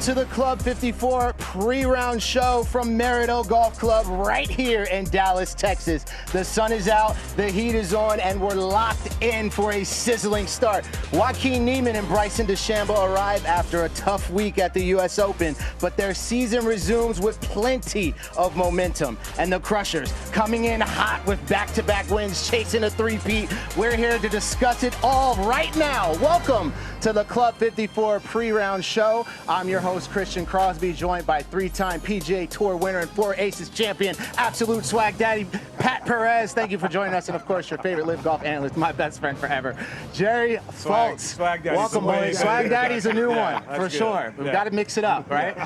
to the Club 54 pre-round show from Merritt Golf Club right here in Dallas, Texas. The sun is out, the heat is on, and we're locked in for a sizzling start. Joaquin Niemann and Bryson DeChambeau arrive after a tough week at the U.S. Open, but their season resumes with plenty of momentum. And the Crushers coming in hot with back-to-back wins, chasing a three-peat. We're here to discuss it all right now. Welcome to the Club 54 pre-round show. I'm your host, Christian Crosby, joined by three-time PGA Tour winner and 4 Aces champion, absolute swag daddy, Pat Perez. Thank you for joining us, and of course, your favorite LIV golf analyst, my best friend forever, Jerry Foltz. Swag daddy. Welcome, boys. Swag daddy's a new one, for good. sure. We've got to mix it up, right?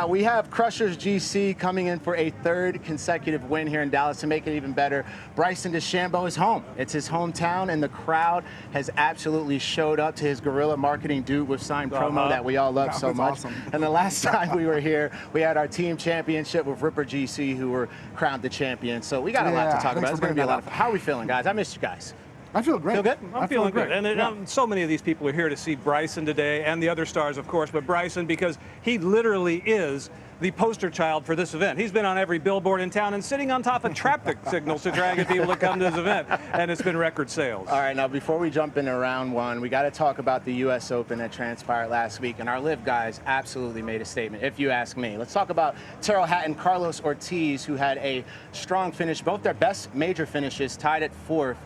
We have Crushers GC coming in for a third consecutive win here in Dallas. To make it even better, Bryson DeChambeau is home. It's his hometown, and the crowd has absolutely showed up to his guerrilla marketing dude with signed promo that we all love so much. Awesome. And the last time we were here, we had our team championship with Ripper GC, who were crowned the champion. So we got a lot to talk about. It's going to be a lot of fun. How are we feeling, guys? I missed you guys. I feel great. Feel good? I'm feeling good. And so many of these people are here to see Bryson today, and the other stars, of course, but Bryson, because he literally is the poster child for this event. He's been on every billboard in town and sitting on top of traffic signals to try and get people to come to this event, and it's been record sales. All right, now before we jump into round one, we got to talk about the U.S. Open that transpired last week, and our LIV guys absolutely made a statement, if you ask me. Let's talk about Tyrrell Hatton, Carlos Ortiz, who had a strong finish, both their best major finishes, tied at 4th.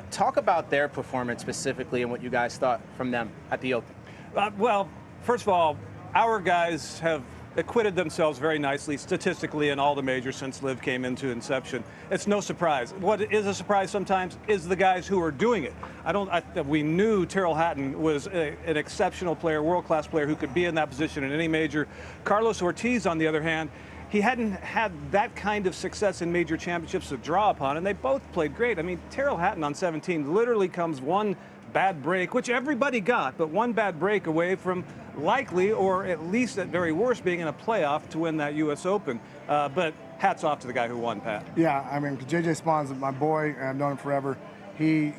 Talk about their performance specifically and what you guys thought from them at the Open. Well, first of all, our guys have acquitted themselves very nicely statistically in all the majors since LIV came into inception. It's no surprise. What is a surprise sometimes is the guys who are doing it. We knew Tyrrell Hatton was an exceptional player, world-class player who could be in that position in any major. Carlos Ortiz, on the other hand, he hadn't had that kind of success in major championships to draw upon, and they both played great. I mean, Tyrrell Hatton on 17 literally comes one bad break, which everybody got, but one bad break away from likely, or at least at very worst, being in a playoff to win that U.S. Open. But hats off to the guy who won, Pat. Yeah, I mean, J.J. Spahn's my boy, and I've known him forever. He,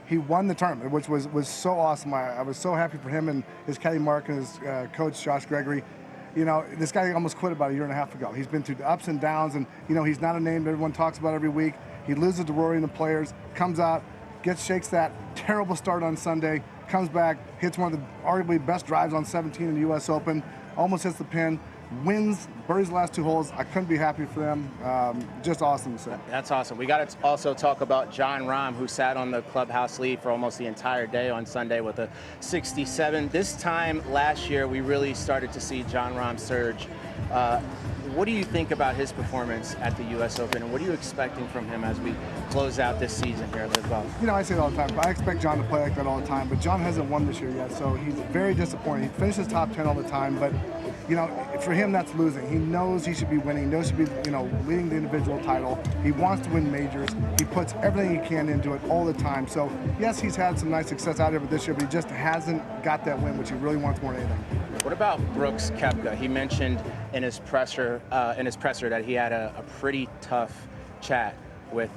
he won the tournament, which was so awesome. I was so happy for him and his caddy Mark and his coach, Josh Gregory. This guy almost quit about a year and a half ago. He's been through the ups and downs, and, he's not a name that everyone talks about every week. He loses to Rory and the Players, comes out, shakes that terrible start on Sunday, comes back, hits one of the arguably best drives on 17 in the U.S. Open, almost hits the pin, wins, birdies the last 2 holes. I couldn't be happy for them. Just awesome to see. That's awesome. We got to also talk about Jon Rahm, who sat on the clubhouse lead for almost the entire day on Sunday with a 67. This time last year, we really started to see Jon Rahm surge. What do you think about his performance at the U.S. Open, and what are you expecting from him as we close out this season here at LIV Golf? I say it all the time, but I expect Jon to play like that all the time, but Jon hasn't won this year yet, so he's very disappointed. He finishes top 10 all the time, but, for him, that's losing. He knows he should be winning, he knows he should be, leading the individual title. He wants to win majors. He puts everything he can into it all the time. So, yes, he's had some nice success out of it this year, but he just hasn't got that win, which he really wants more than anything. What about Brooks Koepka? He mentioned in his presser that he had a pretty tough chat with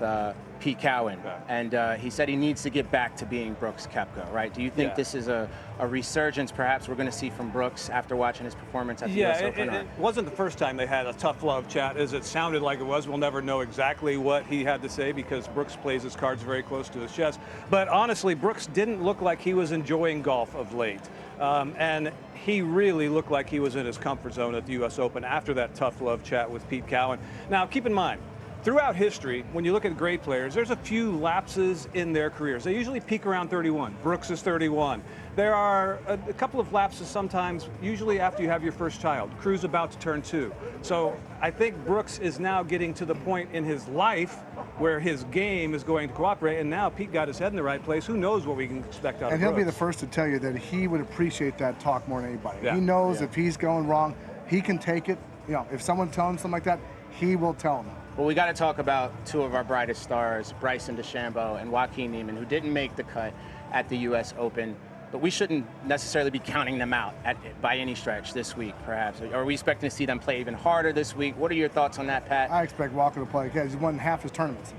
Pete Cowan, and he said he needs to get back to being Brooks Koepka, right? Do you think this is a resurgence perhaps we're going to see from Brooks after watching his performance at the US Open? It wasn't the first time they had a tough love chat, as it sounded like it was. We'll never know exactly what he had to say because Brooks plays his cards very close to his chest. But honestly, Brooks didn't look like he was enjoying golf of late. And he really looked like he was in his comfort zone at the U.S. Open after that tough love chat with Pete Cowan. Now, keep in mind, throughout history, when you look at great players, there's a few lapses in their careers. They usually peak around 31. Brooks is 31. There are a couple of lapses sometimes, usually after you have your first child. Crew's about to turn 2. So I think Brooks is now getting to the point in his life where his game is going to cooperate, and now Pete got his head in the right place. Who knows what we can expect out of Brooks? And he'll be the first to tell you that he would appreciate that talk more than anybody. Yeah. He knows if he's going wrong, he can take it. If someone tells him something like that, he will tell him. Well, we got to talk about 2 of our brightest stars, Bryson DeChambeau and Joaquin Niemann, who didn't make the cut at the U.S. Open. But we shouldn't necessarily be counting them out by any stretch this week, perhaps. Are we expecting to see them play even harder this week? What are your thoughts on that, Pat? I expect Walker to play. He's won half his tournaments.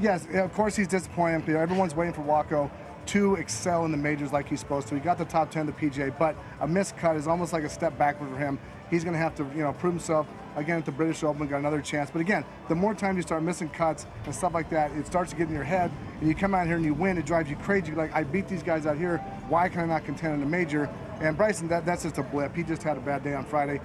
Yes, of course he's disappointing. Everyone's waiting for Walker. to excel in the majors like he's supposed to. He got the top 10 of the PGA, but a missed cut is almost like a step backward for him. He's going to have to, prove himself again at the British Open, got another chance. But again, the more time you start missing cuts and stuff like that, it starts to get in your head, and you come out here and you win, it drives you crazy. You're like, I beat these guys out here, why can I not contend in a major? And Bryson, that's just a blip. He just had a bad day on Friday.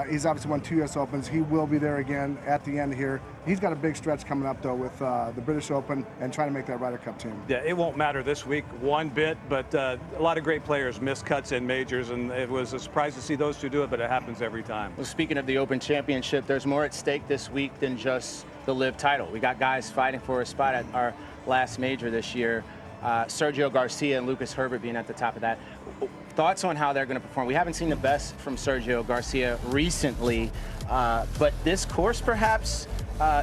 He's obviously won 2 U.S. Opens. He will be there again at the end here. He's got a big stretch coming up, though, with the British Open and trying to make that Ryder Cup team. Yeah, it won't matter this week one bit, but a lot of great players miss cuts in majors, and it was a surprise to see those two do it, but it happens every time. Well, speaking of the Open Championship, there's more at stake this week than just the LIV title. We got guys fighting for a spot at our last major this year. Sergio Garcia and Lucas Herbert being at the top of that. Thoughts on how they're going to perform? We haven't seen the best from Sergio Garcia recently, but this course perhaps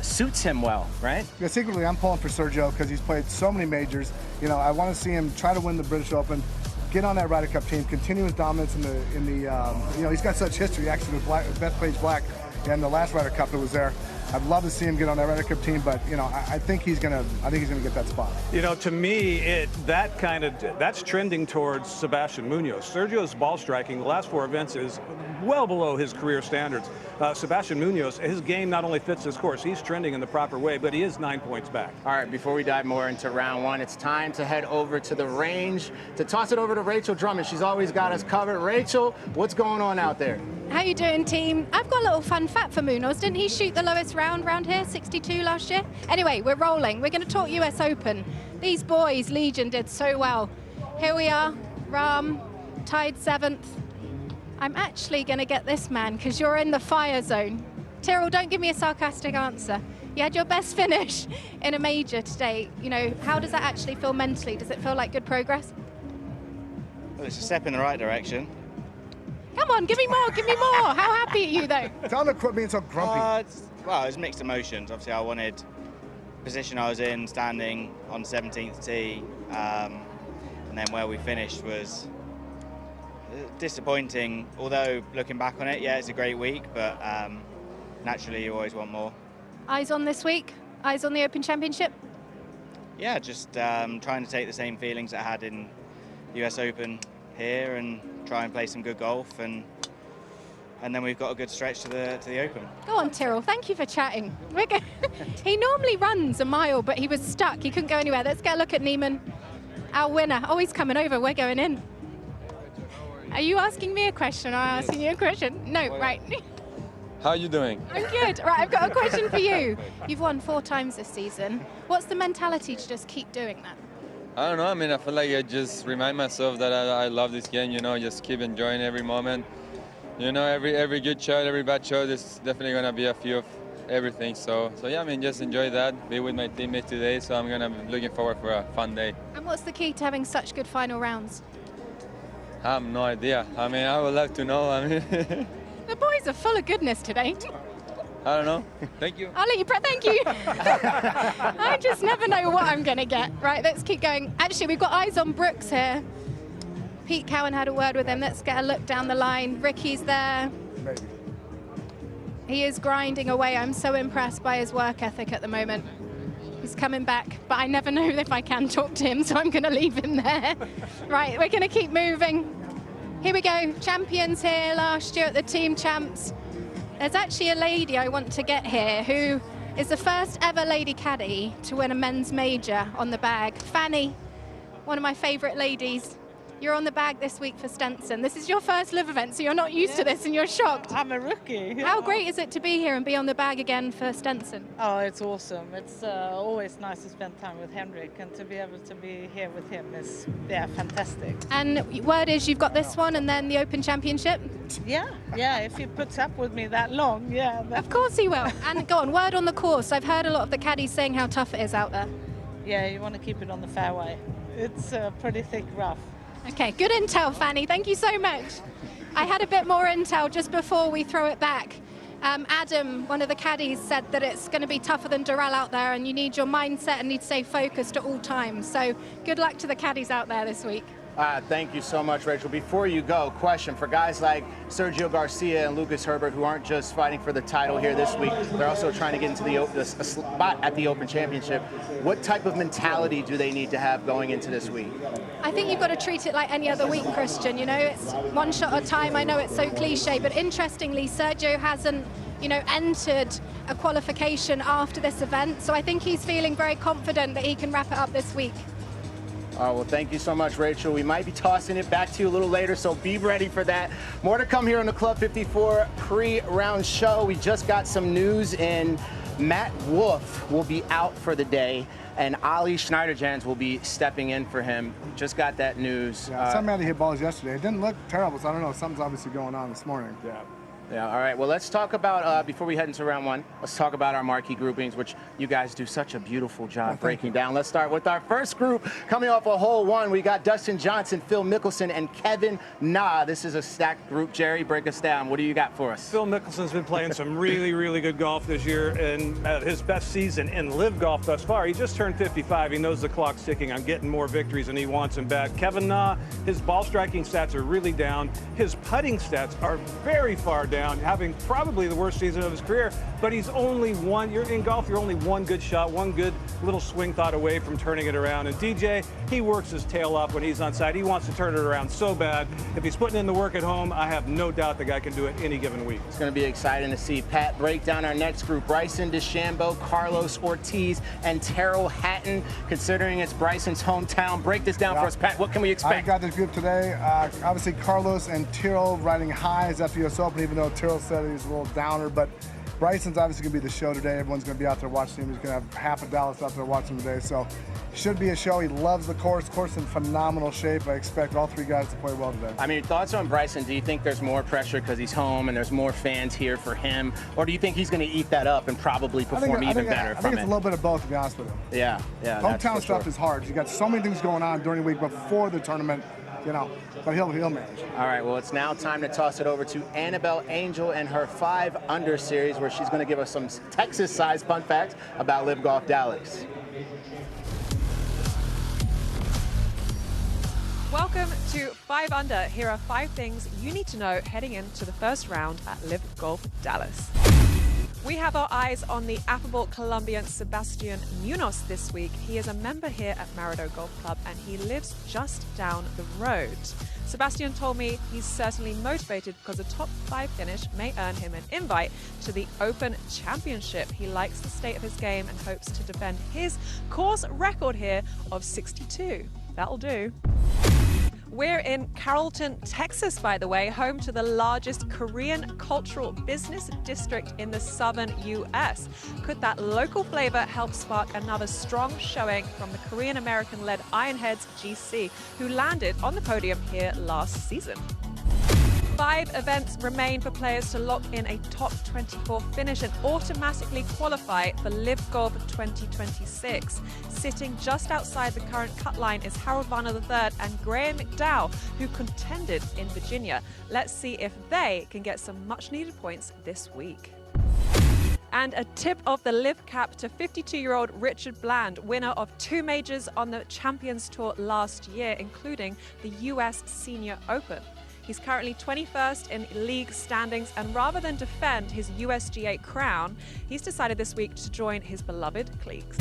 suits him well, right? Yeah, secretly I'm pulling for Sergio because he's played so many majors. I want to see him try to win the British Open, get on that Ryder Cup team, continue his dominance in the he's got such history actually with Bethpage Black and the last Ryder Cup that was there. I'd love to see him get on that Ryder Cup team, but I think he's gonna get that spot. To me, that's trending towards Sebastian Munoz. Sergio's ball striking the last 4 events is well below his career standards. Sebastian Munoz, his game not only fits this course, he's trending in the proper way, but he is 9 points back. All right, before we dive more into round 1, it's time to head over to the range to toss it over to Rachel Drummond. She's always got us covered. Rachel, what's going on out there? How you doing, team? I've got a little fun fact for Munoz. Didn't he shoot the lowest round here, 62 last year? Anyway, we're rolling. We're going to talk US Open. These boys, Legion, did so well. Here we are, Rahm, tied 7th. I'm actually going to get this man because you're in the fire zone. Tyrrell, don't give me a sarcastic answer. You had your best finish in a major today. How does that actually feel mentally? Does it feel like good progress? Well, it's a step in the right direction. Come on, give me more, give me more. How happy are you, though? Tell him to quit being so grumpy. Well, it's mixed emotions. Obviously, I wanted the position I was in, standing on 17th tee, and then where we finished was disappointing. Although, looking back on it, yeah, it's a great week, but naturally, you always want more. Eyes on this week? Eyes on the Open Championship? Yeah, just trying to take the same feelings I had in US Open here and try and play some good golf, and then we've got a good stretch to the Open. Go on, Tyrrell. Thank you for chatting. He normally runs a mile, but he was stuck. He couldn't go anywhere. Let's get a look at Neiman, our winner. Oh, he's coming over. We're going in. Are you asking me a question? I'm asking you a question. No, right. How are you doing? I'm good. Right, I've got a question for you. You've won 4 times this season. What's the mentality to just keep doing that? I don't know. I mean, I feel like I just remind myself that I love this game. Just keep enjoying every moment. Every good shot, every bad shot, there's definitely gonna be a few of everything. So yeah, I mean, just enjoy that. Be with my teammates today. So I'm gonna be looking forward for a fun day. And what's the key to having such good final rounds? I have no idea. I mean, I would love to know. I mean, the boys are full of goodness today. I don't know. Thank you. I'll let you thank you. I just never know what I'm going to get. Right, let's keep going. Actually, we've got eyes on Brooks here. Pete Cowan had a word with him. Let's get a look down the line. Ricky's there. Maybe. He is grinding away. I'm so impressed by his work ethic at the moment. He's coming back, but I never know if I can talk to him, so I'm going to leave him there. Right, we're going to keep moving. Here we go. Champions here last year at the Team Champs. There's actually a lady I want to get here who is the first ever lady caddy to win a men's major on the bag. Fanny, one of my favorite ladies. You're on the bag this week for Stenson. This is your first LIV event, so you're not used to this and you're shocked. I'm a rookie. How great is it to be here and be on the bag again for Stenson? Oh, it's awesome. It's always nice to spend time with Henrik, and to be able to be here with him is, fantastic. And word is you've got this one and then the Open Championship? Yeah, if he puts up with me that long, yeah. Of course he will. And go on, word on the course. I've heard a lot of the caddies saying how tough it is out there. Yeah, you want to keep it on the fairway. It's pretty thick rough. Okay, good intel, Fanny. Thank you so much. I had a bit more intel just before we throw it back. Adam, one of the caddies, said that it's going to be tougher than Doral out there, and you need your mindset and need to stay focused at all times. So good luck to the caddies out there this week. Thank you so much, Rachel. Before you go, question for guys like Sergio Garcia and Lucas Herbert, who aren't just fighting for the title here this week, they're also trying to get into the spot at the Open Championship. What type of mentality do they need to have going into this week? I think you've got to treat it like any other week, Christian. You know, it's one shot at a time. I know it's so cliche, but interestingly, Sergio hasn't, you know, entered a qualification after this event. So I think he's feeling very confident that he can wrap it up this week. Well, thank you so much, Rachel. We might be tossing it back to you a little later, so be ready for that. More to come here on the Club 54 pre-round show. We just got some news in. Matt Wolff will be out for the day, and Ali Schneiderjans will be stepping in for him. Just got that news. Yeah, somebody hit balls yesterday. It didn't look terrible, so I don't know. Something's obviously going on this morning. Yeah, all right. Well, let's talk about, before we head into round one, let's talk about our marquee groupings, which you guys do such a beautiful job breaking down. Let's start with our first group. Coming off a hole one, we got Dustin Johnson, Phil Mickelson, and Kevin Na. This is a stacked group. Jerry, break us down. What do you got for us? Phil Mickelson's been playing some really, really good golf this year, and his best season in LIV golf thus far. He just turned 55. He knows the clock's ticking on getting more victories, and he wants them back. Kevin Na, his ball striking stats are really down. His putting stats are very far down, having probably the worst season of his career, but he's only one. You're in golf, you're only one good shot, one good little swing thought away from turning it around. And DJ, he works his tail off when he's on side. He wants to turn it around so bad. If he's putting in the work at home, I have no doubt the guy can do it any given week. It's going to be exciting to see. Pat, break down our next group. Bryson DeChambeau, Carlos Ortiz, and Terrell Hatton. Considering it's Bryson's hometown, break this down for us, Pat. What can we expect? I got this group today. Obviously, Carlos and Terrell riding highs after the US Open, even though Terrell said he's a little downer, but Bryson's obviously going to be the show today. Everyone's going to be out there watching him. He's going to have half of Dallas out there watching him today, so should be a show. He loves the course in phenomenal shape. I expect all three guys to play well today. I mean, thoughts on Bryson? Do you think there's more pressure because he's home and there's more fans here for him, or do you think he's going to eat that up and probably perform even better I think it's a little bit of both, to be honest with him. Yeah. Hometown stuff is hard. You got so many things going on during the week before the tournament, you know, but he'll manage. All right, well, it's now time to toss it over to Annabel Angel and her 5 Under series, where she's going to give us some Texas-sized fun facts about LIV Golf Dallas. Welcome to 5 Under. Here are 5 things you need to know heading into the first round at LIV Golf Dallas. We have our eyes on the affable Colombian Sebastian Munoz this week. He is a member here at Marido Golf Club and he lives just down the road. Sebastian told me he's certainly motivated because a top 5 finish may earn him an invite to the Open Championship. He likes the state of his game and hopes to defend his course record here of 62. That'll do. We're in Carrollton, Texas, by the way, home to the largest Korean cultural business district in the southern U.S. Could that local flavor help spark another strong showing from the Korean-American-led Ironheads GC, who landed on the podium here last season? 5 events remain for players to lock in a top 24 finish and automatically qualify for LIV Golf 2026. Sitting just outside the current cut line is Harold Varner III and Graham McDowell, who contended in Virginia. Let's see if they can get some much-needed points this week. And a tip of the LIV cap to 52-year-old Richard Bland, winner of 2 majors on the Champions Tour last year, including the US Senior Open. He's currently 21st in league standings, and rather than defend his USGA crown, he's decided this week to join his beloved cliques.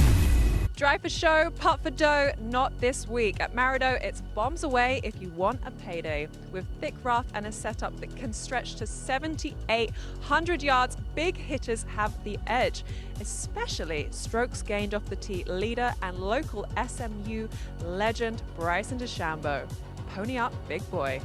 Drive for show, putt for dough, not this week. At Marido, it's bombs away if you want a payday. With thick rough and a setup that can stretch to 7,800 yards, big hitters have the edge, especially strokes gained off the tee leader and local SMU legend Bryson DeChambeau. Pony up, big boy.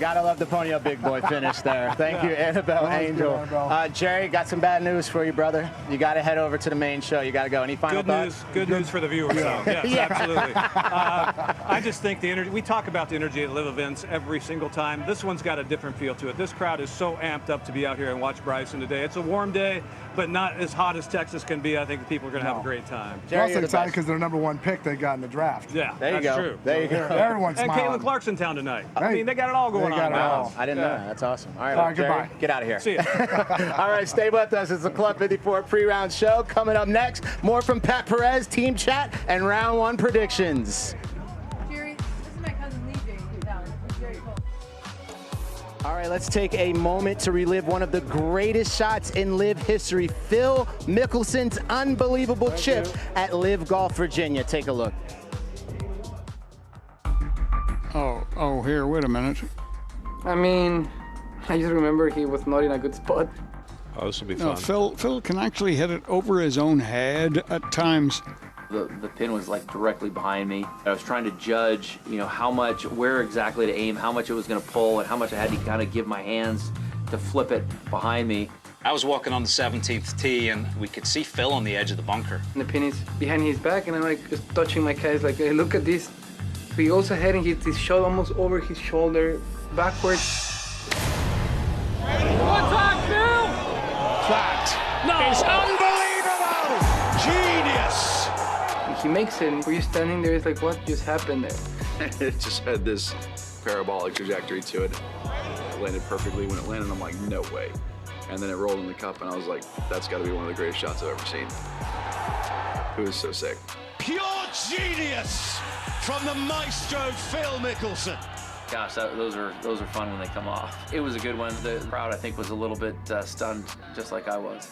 Gotta love the pony up big boy finish there. Thank you, Annabel Angel. Jerry, got some bad news for you, brother. You gotta head over to the main show. You gotta go. Any final thoughts? Good news for the viewers, though. Yes, absolutely. I just think the energy, we talk about the energy at LIV events every single time. This one's got a different feel to it. This crowd is so amped up to be out here and watch Bryson today. It's a warm day, but not as hot as Texas can be. I think the people are gonna have a great time. They're also excited because they're #1 pick they got in the draft. Yeah, there you that's go. true. There you go. Everyone's and smiling. Caitlin Clark's in town tonight. I mean, they got it all going going on. all. I didn't know that. That's awesome. All right, All right, Jerry, goodbye. get out of here. See ya. All right, stay with us. It's the Club 54 pre-round show. Coming up next, more from Pat Perez, team chat, and round one predictions. Jerry, this is my cousin Lee J. He's very cool. All right, let's take a moment to relive one of the greatest shots in LIV history, Phil Mickelson's unbelievable chip at LIV Golf Virginia. Take a look. Oh, here, wait a minute. I mean, I just remember he was not in a good spot. Oh, this will be No, fun. Phil can actually hit it over his own head at times. The pin was like directly behind me. I was trying to judge, you know, where exactly to aim, how much it was going to pull, and how much I had to kind of give my hands to flip it behind me. I was walking on the 17th tee, and we could see Phil on the edge of the bunker. And the pin is behind his back, and I'm like just touching my caddies, like, hey, look at this. So he also had his shot almost over his shoulder, backwards. That is unbelievable! Genius! He makes it, and where you're standing there, it's like, what just happened there? It just had this parabolic trajectory to it. It landed perfectly. When it landed, I'm like, no way. And then it rolled in the cup, and I was like, that's got to be one of the greatest shots I've ever seen. It was so sick. Pure genius from the maestro Phil Mickelson. Gosh, those are fun when they come off. It was a good one. The crowd, I think, was a little bit stunned, just like I was.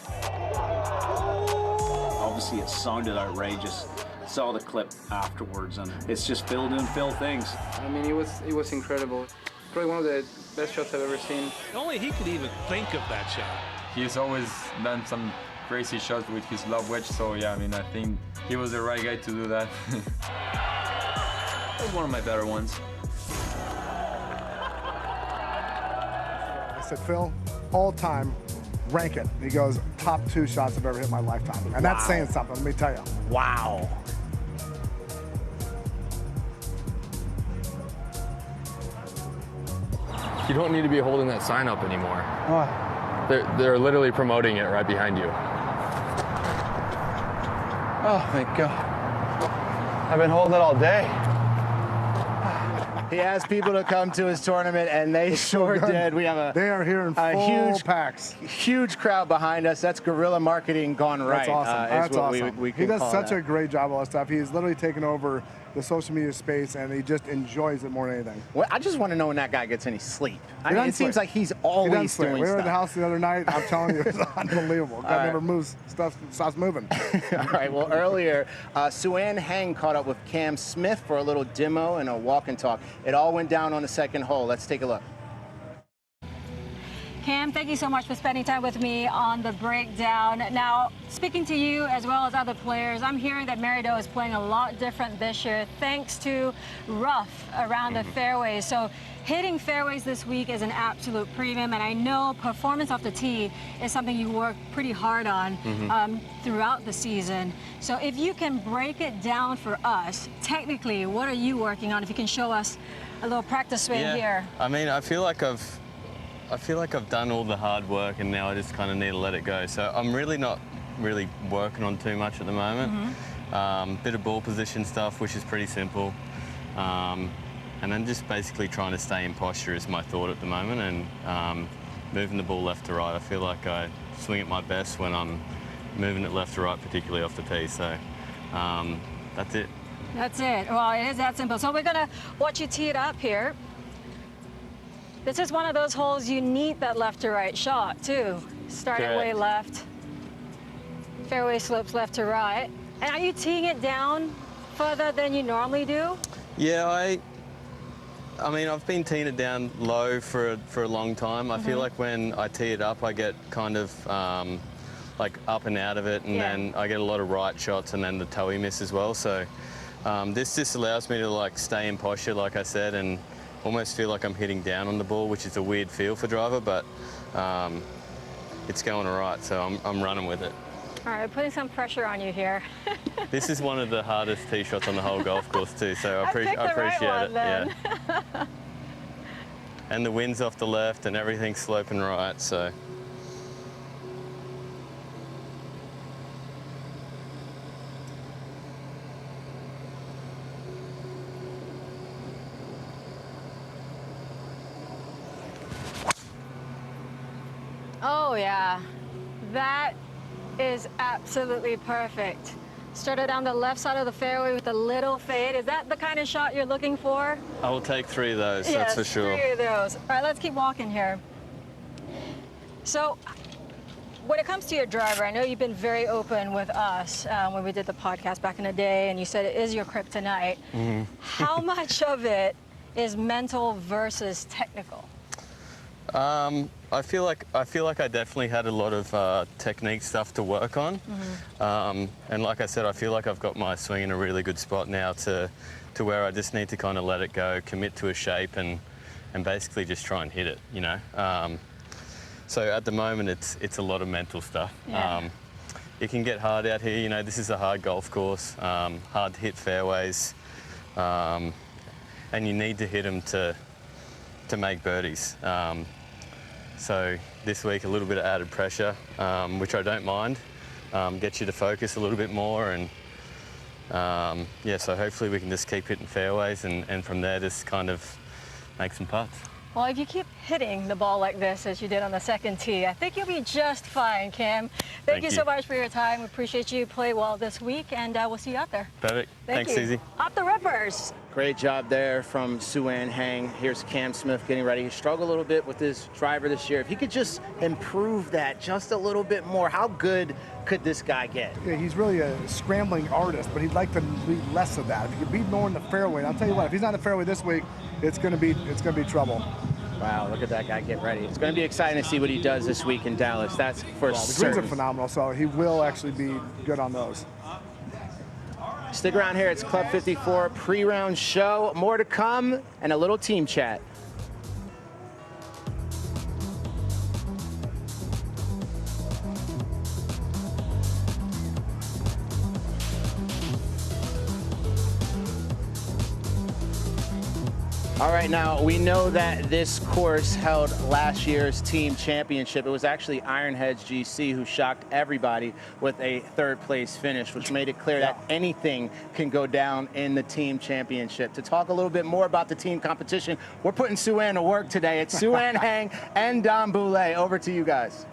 Obviously, it sounded outrageous. Saw the clip afterwards, and it's just Phil doing Phil things. I mean, it was incredible. Probably one of the best shots I've ever seen. Only he could even think of that shot. He's always done some crazy shots with his lob wedge, so yeah, I mean, I think he was the right guy to do that. It was one of my better ones. I said, Phil, all time, rank it. He goes, top 2 shots I've ever hit in my lifetime. And that's saying something, let me tell you. Wow. You don't need to be holding that sign up anymore. They're literally promoting it right behind you. Oh, thank God. I've been holding it all day. He asked people to come to his tournament, and they sure did. We have they are here in full packs. Huge crowd behind us. That's guerrilla marketing gone right. That's awesome. That's awesome. We he does such that. a great job of all that stuff. He's literally taken over the social media space, and he just enjoys it more than anything. Well, I just want to know when that guy gets any sleep. I mean, it seems like he's always doing We were stuff. at the house the other night. I'm telling you, it's unbelievable. God never moves. Stuff stops moving. All right. Well, earlier, Suan Heng caught up with Cam Smith for a little demo and a walk and talk. It all went down on the second hole. Let's take a look. Cam, thank you so much for spending time with me on the breakdown. Now, speaking to you as well as other players, I'm hearing that Marido is playing a lot different this year thanks to rough around the fairways. So hitting fairways this week is an absolute premium, and I know performance off the tee is something you work pretty hard on throughout the season. So if you can break it down for us, technically, what are you working on? If you can show us a little practice swing here. I mean, I feel like I've done all the hard work, and now I just kind of need to let it go. So I'm really not working on too much at the moment. Bit of ball position stuff, which is pretty simple. And then just basically trying to stay in posture is my thought at the moment, and moving the ball left to right. I feel like I swing at my best when I'm moving it left to right, particularly off the tee. So that's it. That's it. Well, it is that simple. So we're going to watch you tee it up here. This is one of those holes you need that left to right shot, too. Starting way left. Fairway slopes left to right. And are you teeing it down further than you normally do? Yeah, I mean, I've been teeing it down low for a long time. I feel like when I tee it up, I get kind of like up and out of it, and then I get a lot of right shots, and then the toey miss as well. So this just allows me to like stay in posture, like I said, and almost feel like I'm hitting down on the ball, which is a weird feel for driver, but it's going all right, so I'm running with it. All right, putting some pressure on you here. This is one of the hardest tee shots on the whole golf course too, so I appreciate it. Then. Yeah. And the wind's off the left, and everything's sloping right, so. yeah. That is absolutely perfect. Started down the left side of the fairway with a little fade. Is that the kind of shot you're looking for? I will take 3 of those, Yes, that's for sure. 3 of those. All right, let's keep walking here. So, when it comes to your driver, I know you've been very open with us when we did the podcast back in the day, and you said it is your kryptonite. Mm-hmm. How much of it is mental versus technical? I feel like I definitely had a lot of technique stuff to work on, and like I said, I feel like I've got my swing in a really good spot now to where I just need to kind of let it go, commit to a shape, and basically just try and hit it, you know. So at the moment, it's a lot of mental stuff. Yeah. It can get hard out here, you know. This is a hard golf course, hard to hit fairways, and you need to hit them to make birdies. So this week, a little bit of added pressure, which I don't mind. Gets you to focus a little bit more, and yeah, so hopefully we can just keep hitting fairways, and from there just kind of make some putts. Well, if you keep hitting the ball like this, as you did on the second tee, I think you'll be just fine, Cam. Thank you so much for your time. We appreciate you. Play well this week, and we'll see you out there. Perfect. Thanks, Susie. Up the Rippers. Great job there from Sue-Ann Hang. Here's Cam Smith getting ready. He struggled a little bit with his driver this year. If he could just improve that just a little bit more, how good could this guy get? Yeah, he's really a scrambling artist, but he'd like to be less of that. If he could be more in the fairway, and I'll tell you what, if he's not in the fairway this week, it's gonna be trouble. Wow, look at that guy get ready. It's going to be exciting to see what he does this week in Dallas. That's for The certain. greens are phenomenal, so he will actually be good on those. Stick around here. It's Club 54 pre-round show. More to come and a little team chat. All right, now we know that this course held last year's team championship. It was actually Ironheads GC who shocked everybody with a third place finish, which made it clear that anything can go down in the team championship. To talk a little bit more about the team competition, we're putting Sue-Ann to work today. It's Sue-Ann Hang and Don Boulay. Over to you guys.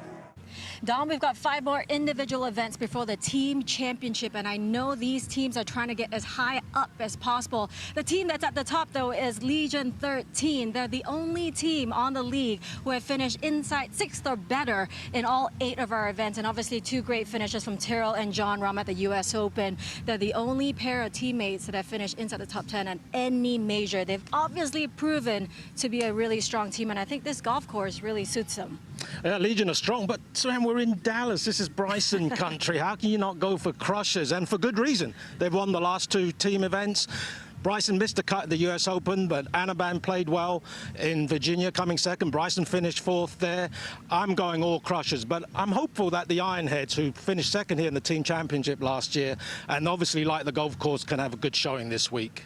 Don, we've got 5 more individual events before the team championship, and I know these teams are trying to get as high up as possible. The team that's at the top, though, is Legion 13. They're the only team on the league who have finished inside 6th or better in all 8 of our events, and obviously 2 great finishes from Tyrrell and John Rahm at the U.S. Open. They're the only pair of teammates that have finished inside the top 10 at any major. They've obviously proven to be a really strong team, and I think this golf course really suits them. Legion are strong, but Sam, we're in Dallas. This is Bryson country. How can you not go for crushers? And for good reason. They've won the last 2 team events. Bryson missed a cut at the US Open, but Annabel played well in Virginia, coming second. Bryson finished 4th there. I'm going all crushers, but I'm hopeful that the Ironheads, who finished 2nd here in the team championship last year, and obviously like the golf course, can have a good showing this week.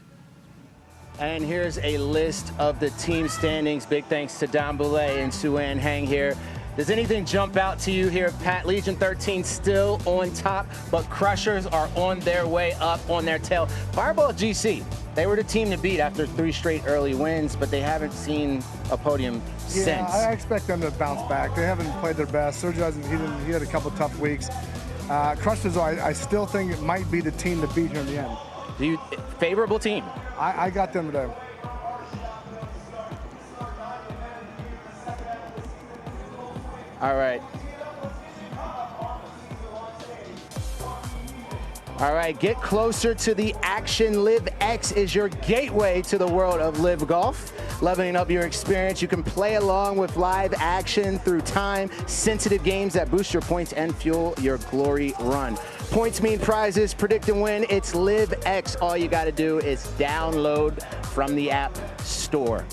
And here's a list of the team standings. Big thanks to Don Boulay and Sue-Ann Hang here. Does anything jump out to you here, Pat? Legion 13 still on top, but Crushers are on their way up on their tail. Fireball GC, they were the team to beat after 3 straight early wins, but they haven't seen a podium since. I expect them to bounce back. They haven't played their best. Sergio hasn't, he had a couple tough weeks. Crushers, I still think it might be the team to beat here in the end. Favorable team? I got them today. All right. All right, get closer to the action. LIV X is your gateway to the world of LIV Golf. Leveling up your experience, you can play along with live action through time-sensitive games that boost your points and fuel your glory run. Points mean prizes, predict and win. It's LIV X. All you got to do is download from the App Store.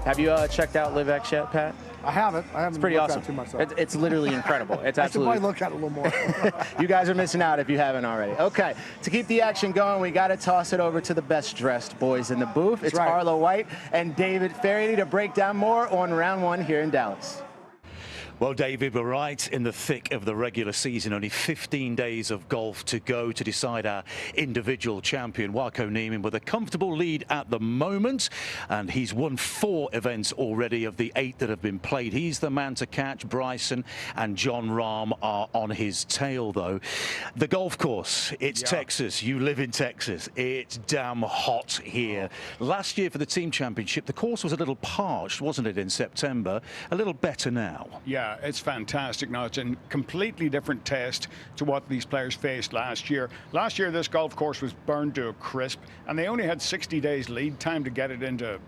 Have you checked out LIV X yet, Pat? I haven't. It's pretty awesome. Too much, it's literally incredible. It's absolutely. I should probably look at it a little more. You guys are missing out if you haven't already. Okay, to keep the action going, we got to toss it over to the best dressed boys in the booth. It's Arlo White and David Ferry to break down more on round 1 here in Dallas. Well, David, we're right in the thick of the regular season. Only 15 days of golf to go to decide our individual champion. Wako Niemann with a comfortable lead at the moment, and he's won 4 events already of the 8 that have been played. He's the man to catch. Bryson and Jon Rahm are on his tail, though. The golf course, it's Texas. You live in Texas. It's damn hot here. Last year for the team championship, the course was a little parched, wasn't it, in September? A little better now. Yeah, it's fantastic now. It's a completely different test to what these players faced last year. Last year, this golf course was burned to a crisp, and they only had 60 days lead time to get it into,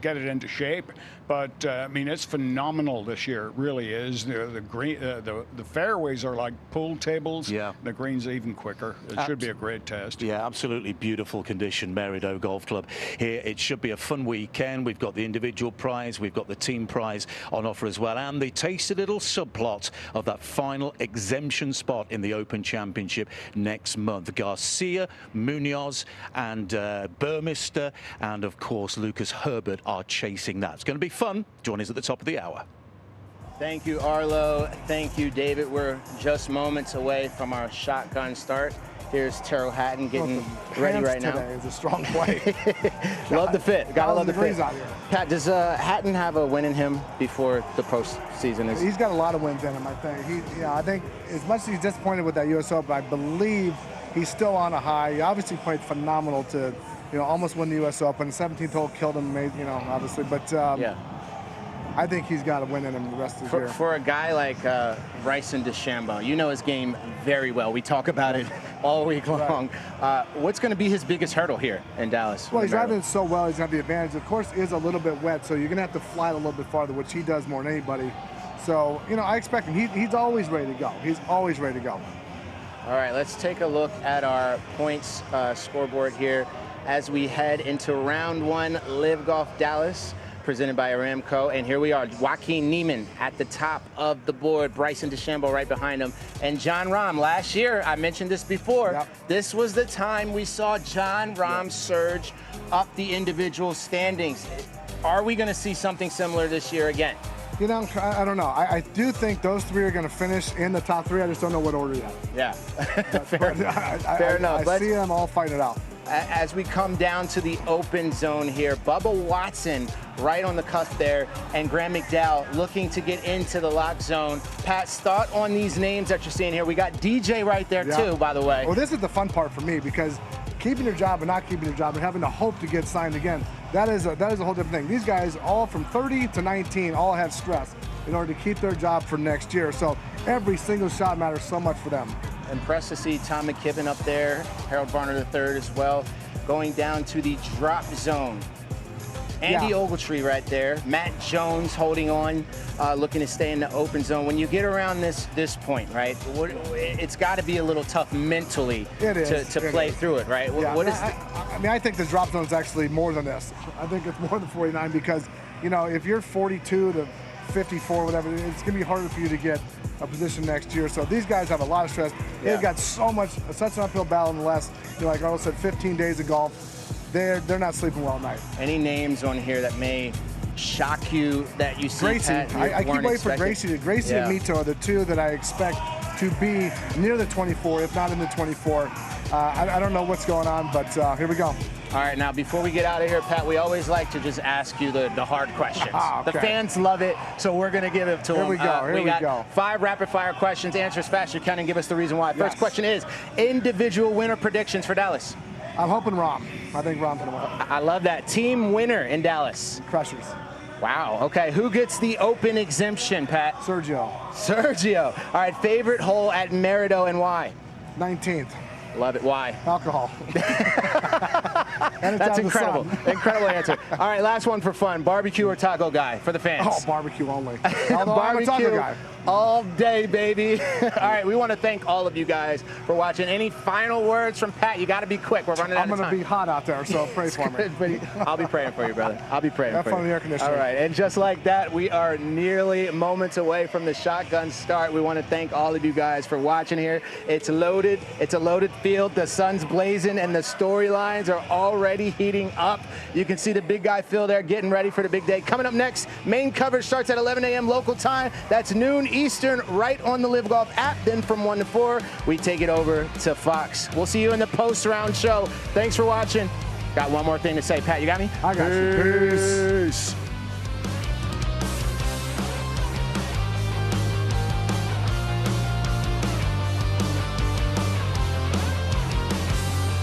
get it into shape. But I mean, it's phenomenal this year. It really is. The fairways are like pool tables. Yeah. The greens even quicker. It should be a great test. Yeah, absolutely beautiful condition, Merido Golf Club here. It should be a fun weekend. We've got the individual prize, we've got the team prize on offer as well, and the tasty little subplot of that final exemption spot in the Open Championship next month. Garcia, Munoz, and Burmester, and of course Lucas Herbert are chasing that. It's going to be fun. Join us at the top of the hour. Thank you, Arlo. Thank you, David. We're just moments away from our shotgun start. Here's Tyrrell Hatton getting ready right now. Today is a strong play. Love the fit. Gotta love the fit. Out here. Pat, does Hatton have a win in him before the postseason is? He's got a lot of wins in him, I think. I think as much as he's disappointed with that U.S. Open, I believe he's still on a high. He obviously played phenomenal to, almost win the U.S. Open. 17th hole killed him, obviously. But yeah. I think he's got a win in him the rest of the year. For a guy like Bryson DeChambeau, you know his game very well. We talk about it all week long. Right. What's going to be his biggest hurdle here in Dallas? Well, he's driving it so well. He's got the advantage. The course is a little bit wet, so you're going to have to fly it a little bit farther, which he does more than anybody. So, I expect him. He's always ready to go. He's always ready to go. All right, let's take a look at our points scoreboard here as we head into round 1, LIV Golf Dallas, presented by Aramco. And here we are, Joaquin Niemann at the top of the board, Bryson DeChambeau right behind him, and Jon Rahm. Last year, I mentioned this before, this was the time we saw Jon Rahm surge up the individual standings. Are we going to see something similar this year again? I don't know. I do think those 3 are going to finish in the top 3. I just don't know what order yet. Yeah, fair enough. I see them all fighting it out. As we come down to the open zone here, Bubba Watson right on the cusp there, and Graham McDowell looking to get into the lock zone. Pat's thought on these names that you're seeing here. We got DJ right there too, by the way. Well, this is the fun part for me, because keeping your job and not keeping your job and having to hope to get signed again, that is a whole different thing. These guys, all from 30 to 19, all have stress in order to keep their job for next year. So every single shot matters so much for them. Impressed to see Tom McKibben up there, Harold Varner III as well, going down to the drop zone. Andy Ogletree right there, Matt Jones holding on, looking to stay in the open zone. When you get around this point, right, it's got to be a little tough mentally to play through it, right? I think the drop zone is actually more than this. I think it's more than 49, because, if you're 42 to 54, whatever, it's going to be harder for you to get a position next year. So these guys have a lot of stress. They've got such an uphill battle in the last, like Earl said, 15 days of golf. They're not sleeping well at night. Any names on here that may shock you that you see? Gracie. I keep waiting for Gracie. Gracie and Mito are the 2 that I expect to be near the 24, if not in the 24. I don't know what's going on, but here we go. All right, now before we get out of here, Pat, we always like to just ask you the hard questions. Okay. The fans love it, so we're going to give it to them. Here we go. Here we go. 5 rapid-fire questions. Answer as fast as you can and give us the reason why. First question is individual winner predictions for Dallas. I'm hoping Rahm. I think Rahm's going to win. I love that. Team winner in Dallas. Crushers. Wow. Okay. Who gets the open exemption, Pat? Sergio. All right. Favorite hole at Merido and why? 19th. Love it. Why? Alcohol. That's incredible. Incredible answer. All right, last one for fun. Barbecue or taco guy for the fans? Oh, barbecue only. Although I'm a taco guy. all day, baby. All right, we want to thank all of you guys for watching. Any final words from Pat? You got to be quick. We're running out of time. I'm going to be hot out there, so pray for me. I'll be praying for you, brother. I'll be praying Have for fun you. with the air conditioning. All right, and just like that, we are nearly moments away from the shotgun start. We want to thank all of you guys for watching here. It's loaded. It's a loaded field. The sun's blazing, and the storylines are already heating up. You can see the big guy Phil there getting ready for the big day. Coming up next, main coverage starts at 11 a.m. local time. That's noon Eastern, right on the LIV Golf app. Then from 1 to 4, we take it over to Fox. We'll see you in the post-round show. Thanks for watching. Got one more thing to say. Pat, you got me? I got you. Peace.